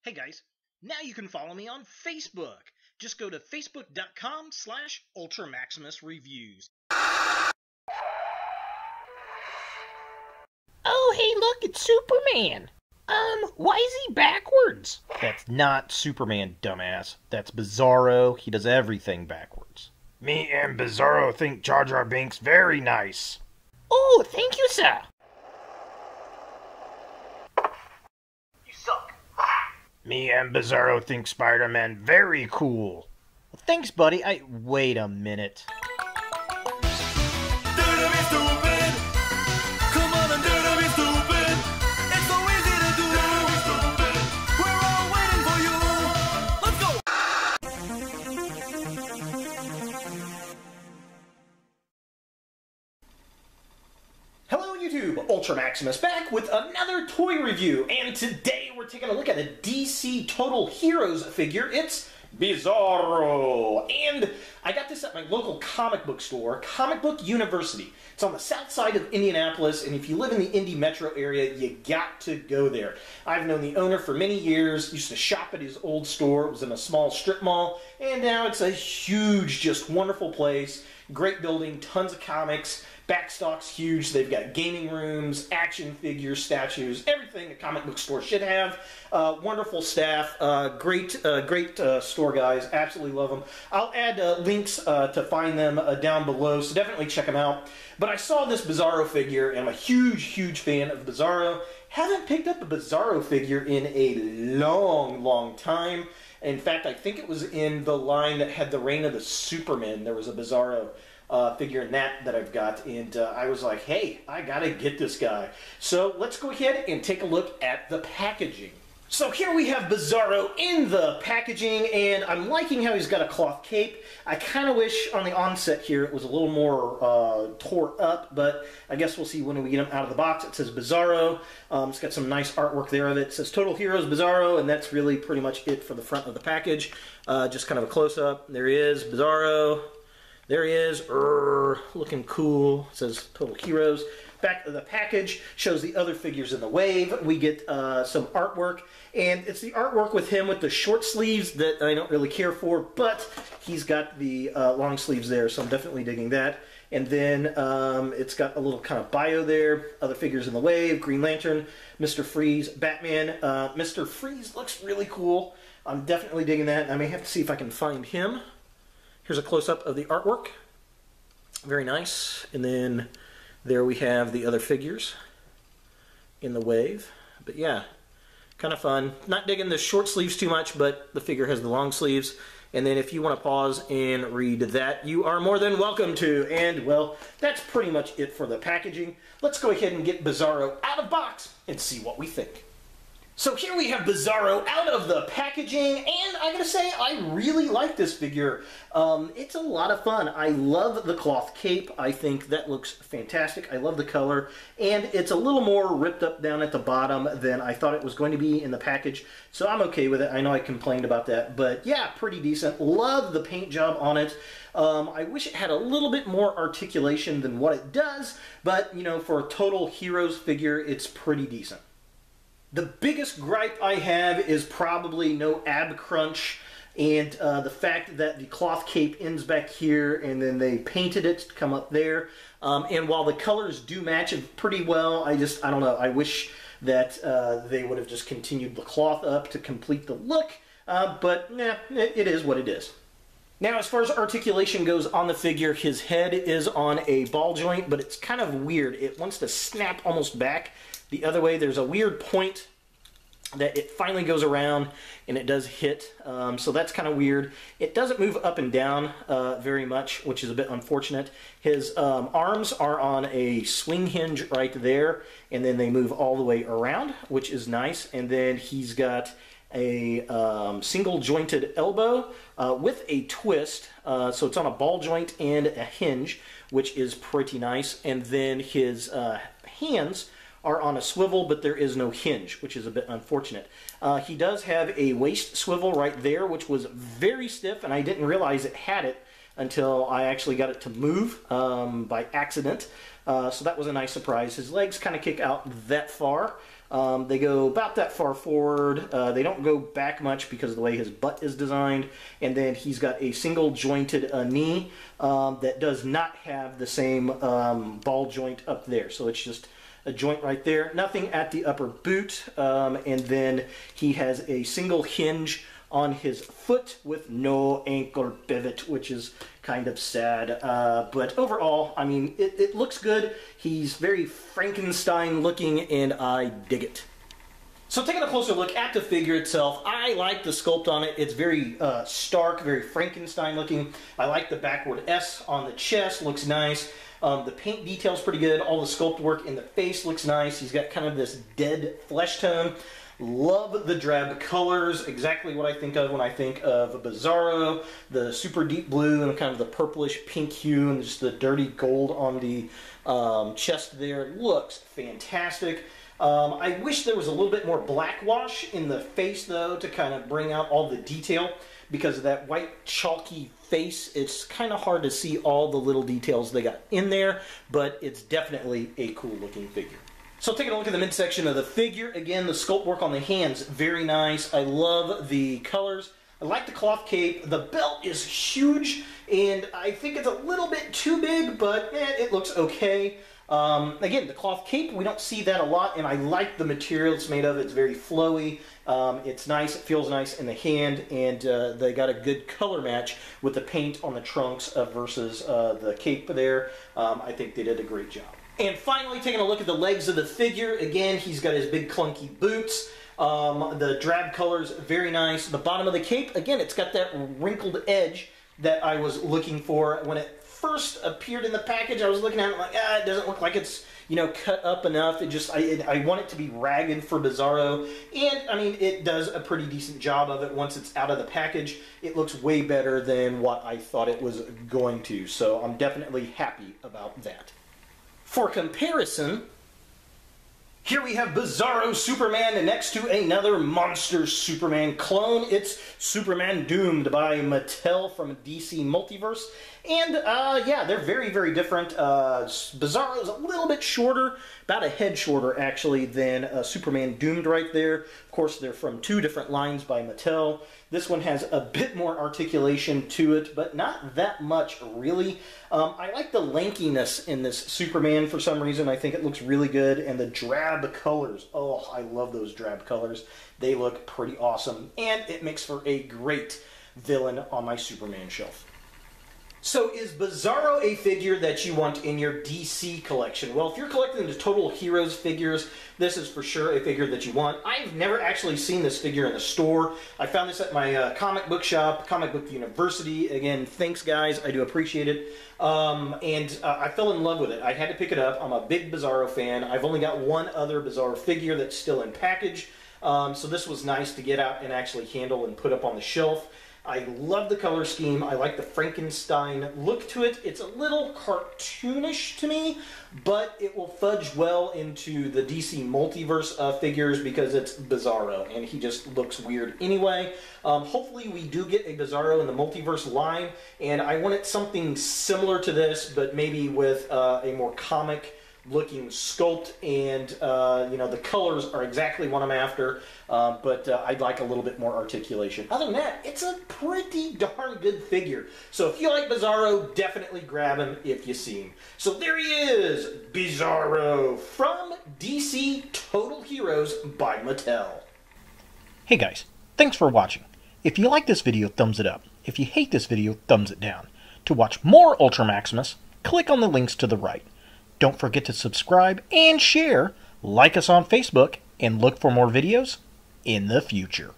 Hey guys, now you can follow me on Facebook. Just go to facebook.com/UltraMaximusReviews. Oh, hey, look, it's Superman. Why is he backwards? That's not Superman, dumbass. That's Bizarro. He does everything backwards. Me and Bizarro think Jar Jar Binks very nice. Oh, thank you, sir. You suck. Me and Bizarro think Spider-Man very cool. Well, thanks, buddy. Wait a minute. Hello YouTube, Ultra Maximus back with another toy review, and today we're taking a look at a DC Total Heroes figure. It's Bizarro, and I got this at my local comic book store, Comic Book University. It's on the south side of Indianapolis, and if you live in the Indy metro area, you got to go there. I've known the owner for many years, used to shop at his old store. It was in a small strip mall, and now it's a huge, just wonderful place. Great building, tons of comics. Backstock's huge. They've got gaming rooms, action figures, statues, everything a comic book store should have. Wonderful staff, great store guys. Absolutely love them. I'll add links to find them down below, so definitely check them out. But I saw this Bizarro figure, and I'm a huge fan of Bizarro. Haven't picked up a Bizarro figure in a long time. In fact, I think it was in the line that had the Reign of the Supermen. There was a Bizarro figure in that I've got, and I was like, hey, I gotta get this guy. So let's go ahead and take a look at the packaging. So here we have Bizarro in the packaging, and I'm liking how he's got a cloth cape. I kind of wish on the onset here it was a little more tore up, but I guess we'll see when we get him out of the box. It says Bizarro. It's got some nice artwork there of it. It says Total Heroes Bizarro, and that's really pretty much it for the front of the package. Just kind of a close-up. There he is, Bizarro. There he is, looking cool. It says Total Heroes. Back of the package shows the other figures in the wave. We get some artwork, and it's the artwork with him with the short sleeves that I don't really care for, but he's got the long sleeves there, so I'm definitely digging that. And then it's got a little kind of bio there, other figures in the wave, Green Lantern, Mr. Freeze, Batman. Mr. Freeze looks really cool. I'm definitely digging that. I may have to see if I can find him. Here's a close-up of the artwork. Very nice. And then there we have the other figures in the wave. But yeah, kind of fun. Not digging the short sleeves too much, but the figure has the long sleeves. And then if you want to pause and read that, you are more than welcome to. And, well, that's pretty much it for the packaging. Let's go ahead and get Bizarro out of box and see what we think. So here we have Bizarro out of the packaging, and I gotta say, I really like this figure. It's a lot of fun. I love the cloth cape. I think that looks fantastic. I love the color, and it's a little more ripped up down at the bottom than I thought it was going to be in the package, so I'm okay with it. I know I complained about that, but yeah, pretty decent. Love the paint job on it. I wish it had a little bit more articulation than what it does, but, you know, for a Total Heroes figure, it's pretty decent. The biggest gripe I have is probably no ab crunch, and the fact that the cloth cape ends back here and then they painted it to come up there. And while the colors do match it pretty well, I don't know, I wish that they would have just continued the cloth up to complete the look, but nah, it is what it is. Now, as far as articulation goes on the figure, his head is on a ball joint, but it's kind of weird. It wants to snap almost back the other way. There's a weird point that it finally goes around and it does hit, so that's kind of weird. It doesn't move up and down very much, which is a bit unfortunate. His arms are on a swing hinge right there, and then they move all the way around, which is nice. And then he's got a single jointed elbow with a twist, so it's on a ball joint and a hinge, which is pretty nice. And then his hands are on a swivel, but there is no hinge, which is a bit unfortunate. He does have a waist swivel right there, which was very stiff, and I didn't realize it had it until I actually got it to move by accident. So that was a nice surprise. His legs kind of kick out that far, They go about that far forward. They don't go back much because of the way his butt is designed. And then he's got a single jointed knee that does not have the same ball joint up there. So it's just a joint right there. Nothing at the upper boot. And then he has a single hinge on his foot with no ankle pivot, which is kind of sad. But overall, I mean, it looks good. He's very Frankenstein looking, and I dig it. So taking a closer look at the figure itself, I like the sculpt on it. It's very stark, very Frankenstein looking. I like the backward S on the chest, looks nice. The paint detail's pretty good. All the sculpt work in the face looks nice. He's got kind of this dead flesh tone. Love the drab colors, exactly what I think of when I think of Bizarro. The super deep blue and kind of the purplish pink hue and just the dirty gold on the chest there. Looks fantastic. I wish there was a little bit more black wash in the face though to kind of bring out all the detail. Because of that white chalky face, it's kind of hard to see all the little details they got in there, but it's definitely a cool looking figure. So taking a look at the midsection of the figure, again, the sculpt work on the hands, very nice. I love the colors. I like the cloth cape. The belt is huge, and I think it's a little bit too big, but it looks okay. Again, the cloth cape, we don't see that a lot, and I like the material it's made of. It's very flowy. It's nice. It feels nice in the hand, and they got a good color match with the paint on the trunks versus the cape there. I think they did a great job. And finally, taking a look at the legs of the figure, again, he's got his big clunky boots. The drab colors, very nice. The bottom of the cape, again, it's got that wrinkled edge that I was looking for. When it first appeared in the package, I was looking at it like, it doesn't look like it's, you know, cut up enough. It just, I want it to be ragged for Bizarro. And, I mean, it does a pretty decent job of it once it's out of the package. It looks way better than what I thought it was going to. So I'm definitely happy about that. For comparison, here we have Bizarro Superman next to another monster Superman clone. It's Superman Doomed by Mattel from DC Multiverse. And, yeah, they're very, very different. Bizarro is a little bit shorter, about a head shorter, actually, than Superman Doomed right there. Of course, they're from two different lines by Mattel. This one has a bit more articulation to it, but not that much, really. I like the lankiness in this Superman for some reason. I think it looks really good. And the drab colors. Oh, I love those drab colors. They look pretty awesome. And it makes for a great villain on my Superman shelf. So is Bizarro a figure that you want in your DC collection? Well, if you're collecting the Total Heroes figures, this is for sure a figure that you want. I've never actually seen this figure in the store. I found this at my comic book shop, Comic Book University. Again, thanks guys, I do appreciate it. I fell in love with it. I had to pick it up. I'm a big Bizarro fan. I've only got one other Bizarro figure that's still in package. So this was nice to get out and actually handle and put up on the shelf. I love the color scheme. I like the Frankenstein look to it. It's a little cartoonish to me, but it will fudge well into the DC Multiverse figures because it's Bizarro, and he just looks weird anyway. Hopefully we do get a Bizarro in the Multiverse line, and I wanted something similar to this, but maybe with a more comic looking sculpt, and you know, the colors are exactly what I'm after, but I'd like a little bit more articulation. Other than that, it's a pretty darn good figure. So if you like Bizarro, definitely grab him if you see him. So there he is, Bizarro from DC Total Heroes by Mattel. Hey guys, thanks for watching. If you like this video, thumbs it up. If you hate this video, thumbs it down. To watch more Ultra Maximus, click on the links to the right. Don't forget to subscribe and share, like us on Facebook, and look for more videos in the future.